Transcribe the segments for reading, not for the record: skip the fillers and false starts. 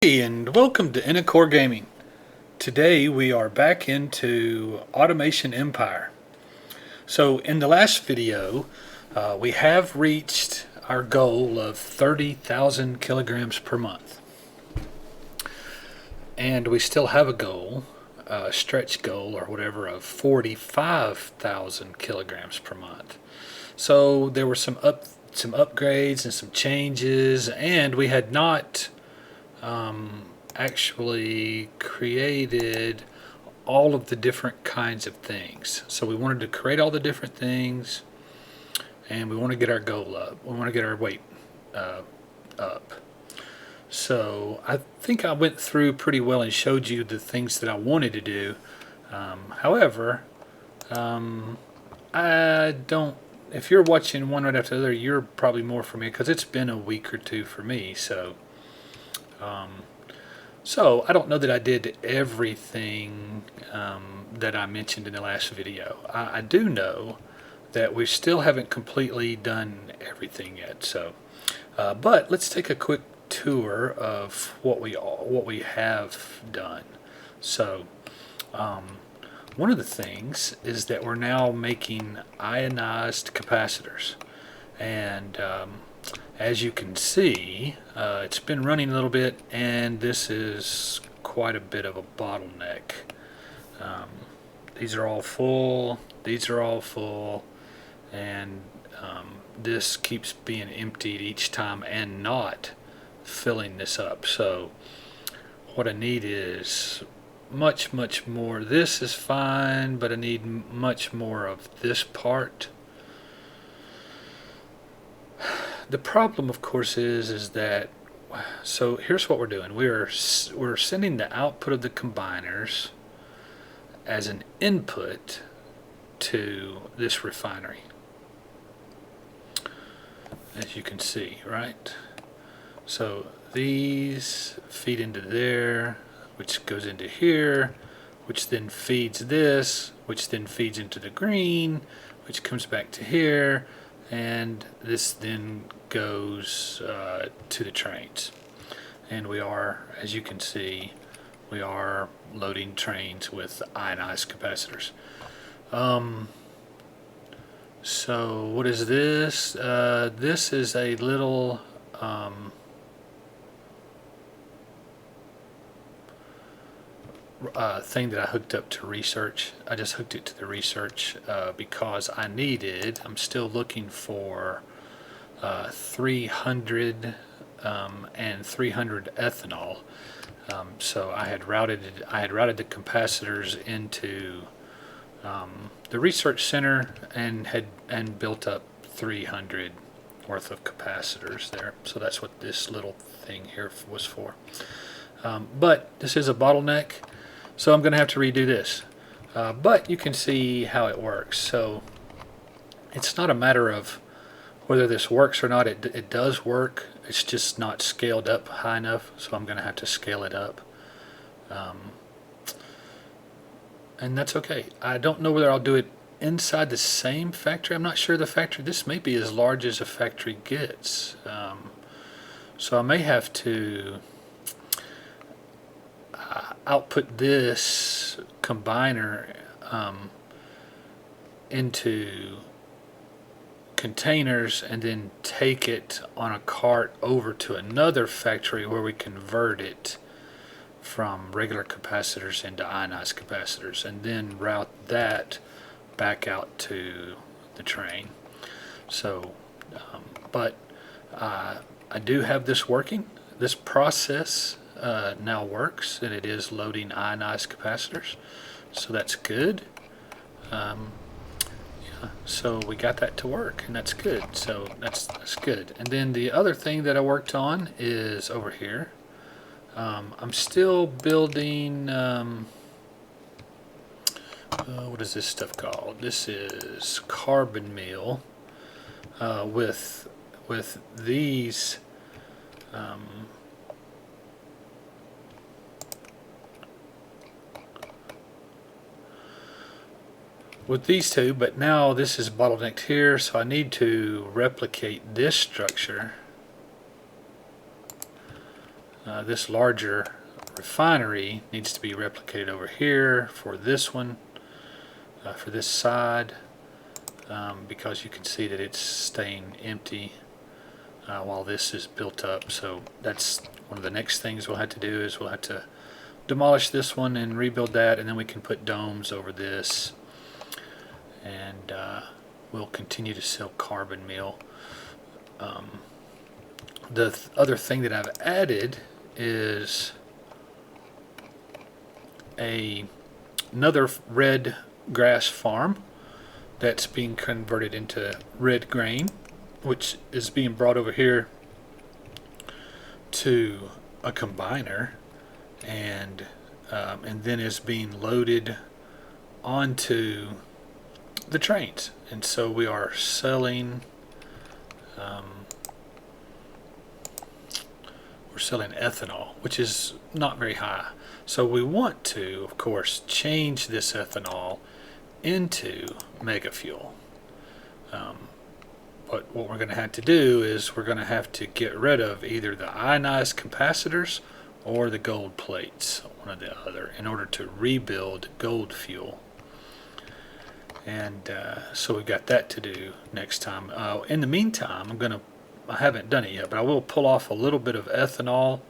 Hey, and welcome to Core Gaming. Today we are back into Automation Empire. So in the last video, we have reached our goal of 30,000 kilograms per month. And we still have a goal, a stretch goal or whatever, of 45,000 kilograms per month. So there were some upgrades and some changes, and we had not actually created all of the different kinds of things. So we wanted to create all the different things, and we want to get our goal up. We want to get our weight up. So I think I went through pretty well and showed you the things that I wanted to do. However, I don't. If you're watching one right after the other, you're probably more for me because it's been a week or two for me. So I don't know that I did everything that I mentioned in the last video. I do know that we still haven't completely done everything yet. So, but let's take a quick tour of what we have done. So, one of the things is that we're now making ionized capacitors, and as you can see, it's been running a little bit, and this is quite a bit of a bottleneck. These are all full, these are all full, and this keeps being emptied each time and not filling this up. So what I need is much more. This is fine, but I need much more of this part. The problem, of course, is that, so here's what we're doing. We're sending the output of the combiners as an input to this refinery, as you can see, right? So these feed into there, which goes into here, which then feeds this, which then feeds into the green, which comes back to here, and this then goes to the trains. And we are, as you can see, we are loading trains with ionized capacitors. So what is this? This is a little thing that I hooked up to research. I just hooked it to the research because I'm still looking for 300 and 300 ethanol. So I had routed the capacitors into the research center and built up 300 worth of capacitors there. So that's what this little thing here was for. But this is a bottleneck, so I'm going to have to redo this. But you can see how it works. So it's not a matter of whether this works or not. It does work. It's just not scaled up high enough, so I'm going to have to scale it up. And that's okay. I don't know whether I'll do it inside the same factory. I'm not sure the factory. This may be as large as a factory gets. So I may have to output this combiner into containers and then take it on a cart over to another factory where we convert it from regular capacitors into ionized capacitors, and then route that back out to the train. So but I do have this working. This process now works, and it is loading ionized capacitors, so that's good. So we got that to work, and that's good. So that's good. And then the other thing that I worked on is over here. I'm still building what is this stuff called? This is carbon meal with these with these two, but now this is bottlenecked here, so I need to replicate this structure this larger refinery needs to be replicated over here for this one, for this side, because you can see that it's staying empty while this is built up. So that's one of the next things we'll have to do, is we'll have to demolish this one and rebuild that, and then we can put domes over this, and we'll continue to sell carbon meal. The other thing that I've added is another red grass farm that's being converted into red grain, which is being brought over here to a combiner, and then is being loaded onto the trains. And so we are selling we're selling ethanol, which is not very high. So we want to, of course, change this ethanol into mega fuel. But what we're going to have to do is we're going to have to get rid of either the ionized capacitors or the gold plates, one or the other, in order to rebuild gold fuel. And so we've got that to do next time. In the meantime, I haven't done it yet, but I will pull off a little bit of ethanol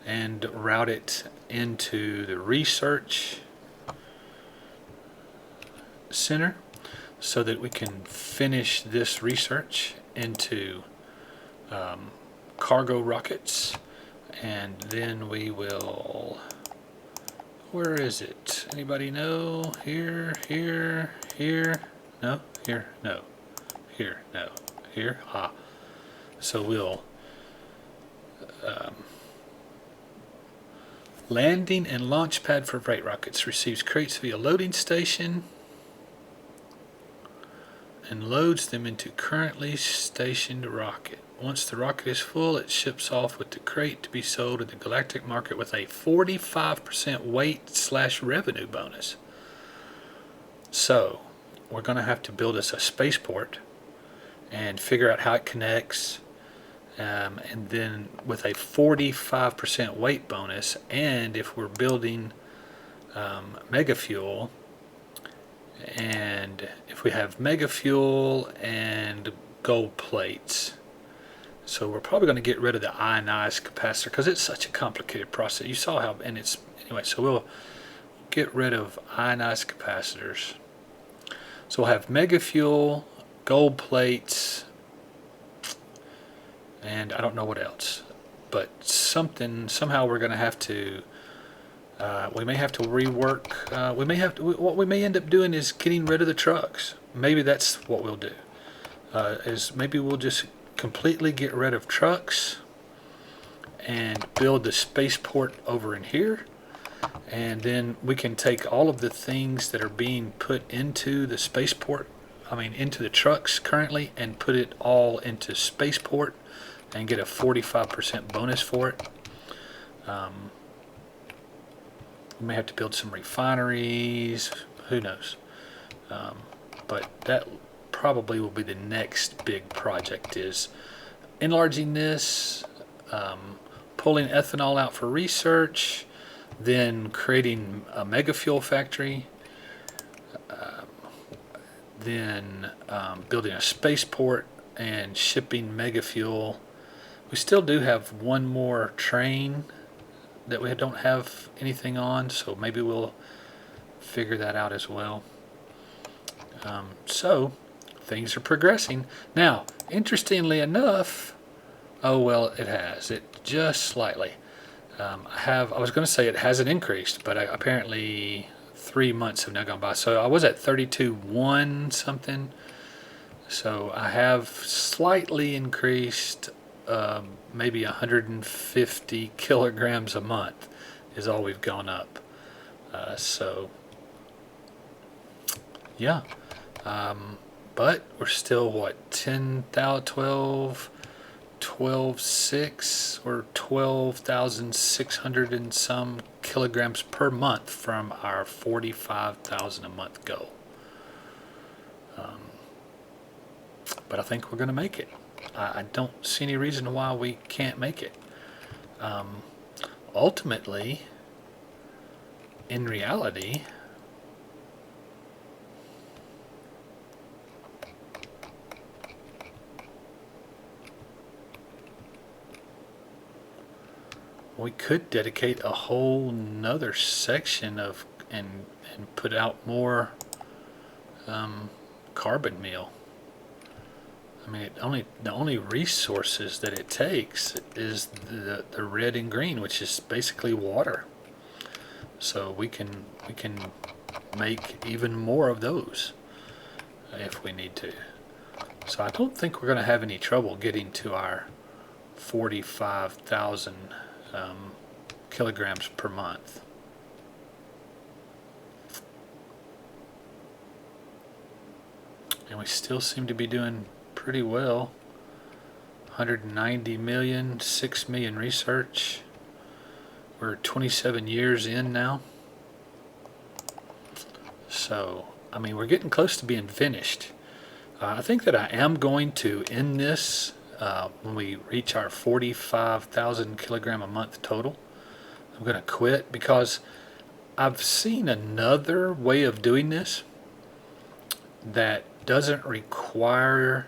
and route it into the research center so that we can finish this research into cargo rockets, and then we will, where is it? Anybody know? Here, here, here, no, here, no, here, no, here, so we'll landing and launch pad for freight rockets receives crates via loading station and loads them into currently stationed rocket. Once the rocket is full, it ships off with the crate to be sold in the galactic market with a 45% weight/revenue bonus. So we're going to have to build us a spaceport and figure out how it connects, and then with a 45% weight bonus, and if we're building mega fuel, and if we have mega fuel and gold plates, so we're probably going to get rid of the ionized capacitor because it's such a complicated process. You saw how, and it's anyway. So we'll get rid of ionized capacitors. So we'll have mega fuel, gold plates, and I don't know what else, but somehow we're going to have to. We may have to rework. What we may end up doing is getting rid of the trucks. Maybe that's what we'll do. Is maybe we'll just completely get rid of trucks and build the spaceport over in here, and then we can take all of the things that are being put into the spaceport, into the trucks currently, and put it all into spaceport and get a 45% bonus for it. We may have to build some refineries, who knows, but that probably will be the next big project, is enlarging this, pulling ethanol out for research, then creating a mega fuel factory, then building a spaceport and shipping mega fuel. We still do have one more train that we don't have anything on, so maybe we'll figure that out as well. So things are progressing. Now, interestingly enough, it has. It just slightly. I was going to say it hasn't increased, but apparently 3 months have now gone by. So I was at 32.1 something. So I have slightly increased, maybe 150 kilograms a month is all we've gone up. So yeah. But we're still, what, 12,600 or 12,600 and some kilograms per month from our 45,000 a month goal. But I think we're going to make it. I don't see any reason why we can't make it. ultimately, in reality, we could dedicate a whole nother section of and put out more carbon meal. I mean, the only resources that it takes is the red and green, which is basically water. So we can make even more of those if we need to. So I don't think we're going to have any trouble getting to our 45,000 kilograms per month. And we still seem to be doing pretty well. 190 million, 6 million research. We're 27 years in now. So, I mean, we're getting close to being finished. I think that I am going to end this when we reach our 45,000 kilogram a month total. I'm going to quit because I've seen another way of doing this that doesn't require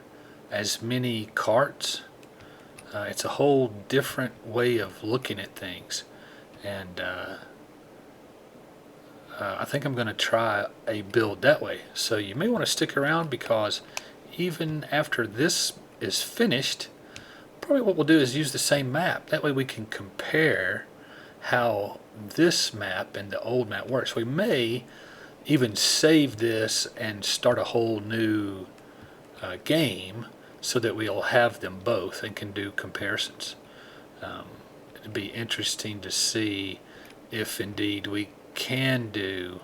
as many carts. It's a whole different way of looking at things, and I think I'm going to try a build that way. So you may want to stick around, because even after this is finished, probably what we'll do is use the same map. That way we can compare how this map and the old map works. We may even save this and start a whole new game so that we'll have them both and can do comparisons. It'd be interesting to see if indeed we can do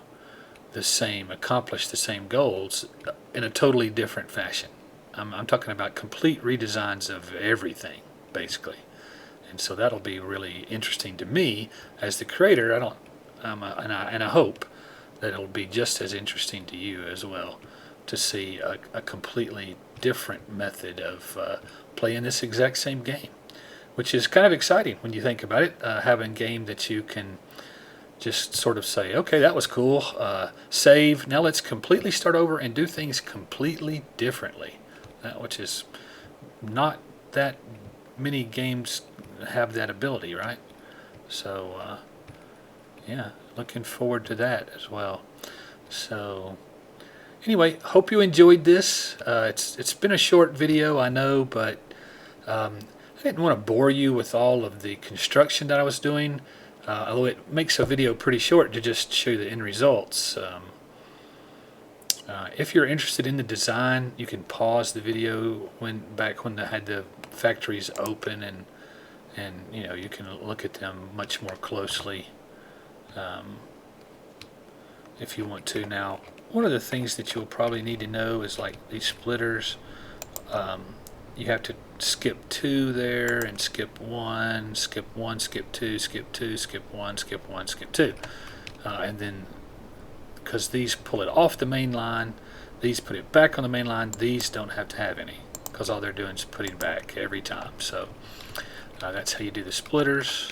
the same, accomplish the same goals in a totally different fashion. I'm talking about complete redesigns of everything, basically. And so that'll be really interesting to me as the creator. And I hope that it'll be just as interesting to you as well, to see a completely different method of playing this exact same game, which is kind of exciting when you think about it. Having a game that you can just sort of say, okay, that was cool, save, now let's completely start over and do things completely differently, which is not that many games have that ability, right? So yeah, looking forward to that as well. So anyway, hope you enjoyed this. It's been a short video, I know, but I didn't want to bore you with all of the construction that I was doing, although it makes a video pretty short to just show you the end results. If you're interested in the design, you can pause the video back when I had the factories open, and you know, you can look at them much more closely if you want to. Now, one of the things that you'll probably need to know is, like, these splitters, you have to skip 2 there and skip 1, skip 1, skip 2, skip 2, skip 1, skip 1, skip 2, and then because these pull it off the main line, these put it back on the main line, these don't have to have any, because all they're doing is putting back every time. So that's how you do the splitters.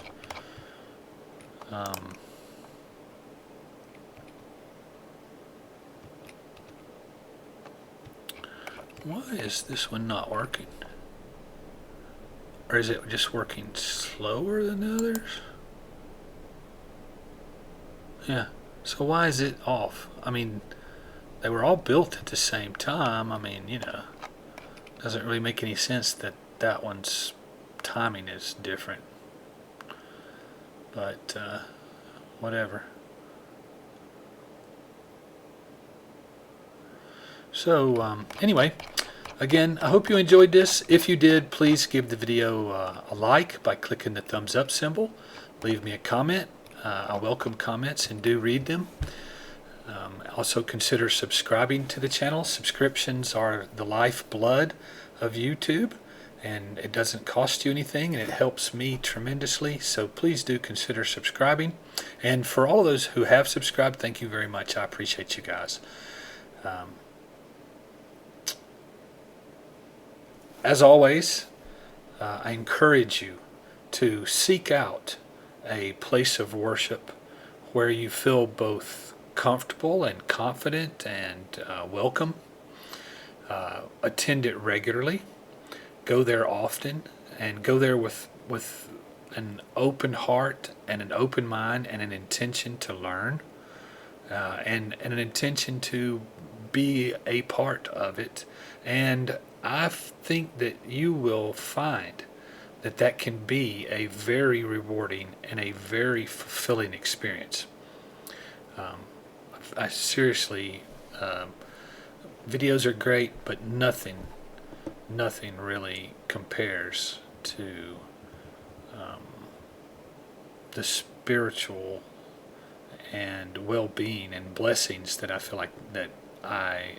Why is this one not working? Or is it just working slower than the others? Yeah, so why is it off? I mean, they were all built at the same time. I mean, you know, doesn't really make any sense that that one's timing is different. But whatever. So anyway, again, I hope you enjoyed this. If you did, please give the video a like by clicking the thumbs up symbol. Leave me a comment. I welcome comments and do read them. Also consider subscribing to the channel. Subscriptions are the lifeblood of YouTube, and it doesn't cost you anything, and it helps me tremendously. So please do consider subscribing. And for all of those who have subscribed, thank you very much. I appreciate you guys. As always, I encourage you to seek out a place of worship where you feel both comfortable and confident and welcome. Attend it regularly. Go there often, and go there with an open heart and an open mind and an intention to learn, and an intention to be a part of it. And I think that you will find that that can be a very rewarding and a very fulfilling experience. Um, I seriously, videos are great, but nothing really compares to um, the spiritual and well-being and blessings that I feel like that I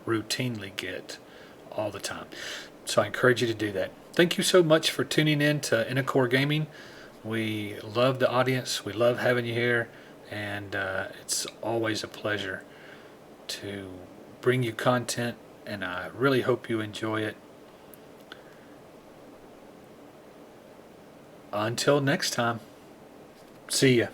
routinely get all the time. So I encourage you to do that. Thank you so much for tuning in to Inacore Gaming. We love the audience. We love having you here, and it's always a pleasure to bring you content, and I really hope you enjoy it. Until next time, see ya.